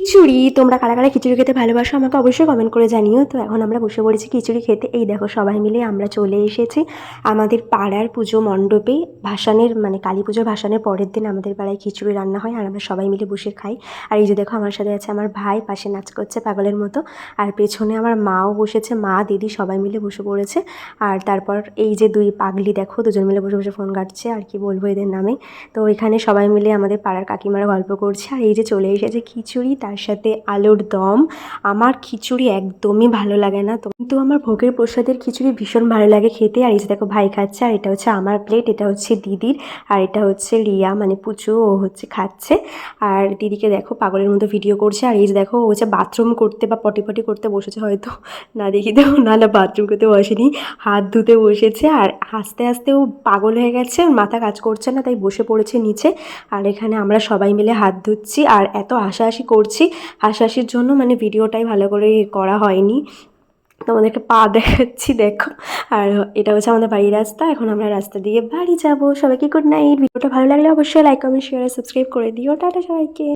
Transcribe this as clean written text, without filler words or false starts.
খিচুড়ি। তোমরা কারা কারা খিচুড়ি খেতে ভালোবাসো আমাকে অবশ্যই কমেন্ট করে জানিও। তো এখন আমরা বসে পড়েছি খিচুড়ি খেতে। এই দেখো সবাই মিলে আমরা চলে এসেছি আমাদের পাড়ার পুজো মণ্ডপে। ভাসানের মানে কালী পুজোর ভাসানের পরের দিন আমাদের পাড়ায় খিচুড়ি রান্না হয় আর আমরা সবাই মিলে বসে খাই। আর এই যে দেখো আমার সাথে আছে আমার ভাই, পাশে নাচ করছে পাগলের মতো। আর পেছনে আমার মাও বসেছে, মা দিদি সবাই মিলে বসে পড়েছে। আর তারপর এই যে দুই পাগলি দেখো দুজন মিলে বসে বসে ফোন ঘাঁটছে, আর কি বলবো এদের নামে। তো এখানে সবাই মিলে আমাদের পাড়ার কাকিমারা গল্প করছে। আর এই যে চলে এসেছে খিচুড়ি, তার সাথে আলুর দম। আমার খিচুড়ি একদমই ভালো লাগে না, তো কিন্তু আমার ভোগের প্রসাদের খিচুড়ি ভীষণ ভালো লাগে খেতে। আর এই যে দেখো ভাই খাচ্ছে, আর এটা হচ্ছে আমার প্লেট, এটা হচ্ছে দিদির, আর এটা হচ্ছে রিয়া মানে পুচু, ও হচ্ছে খাচ্ছে। আর দিদিকে দেখো পাগলের মতো ভিডিও করছে। আর এই যে দেখো ও হচ্ছে বাথরুম করতে বা পটি পটি করতে বসেছে হয়তো, না দেখি তো, না না বাথরুম করতে বসেনি, হাত ধুতে বসেছে। আর হাসতে হাসতে ও পাগল হয়ে গেছে, ওর মাথা কাজ করছে না, তাই বসে পড়েছে নিচে। আর এখানে আমরা সবাই মিলে হাত ধুচ্ছি আর এত হাসাহাসি করছি। হাসাহাসির জন্য মানে ভিডিওটাই ভালো করে করা হয়নি, তোমাদেরকে পা দেখাচ্ছি দেখো। আর এটা হচ্ছে আমাদের বাড়ির রাস্তা, এখন আমরা রাস্তা দিয়ে বাড়ি যাব। সবাইকে গুড নাইট। ভিডিওটা ভালো লাগলে অবশ্যই লাইক কমেন্ট শেয়ার আর সাবস্ক্রাইব করে দিও। টাটা সবাইকে।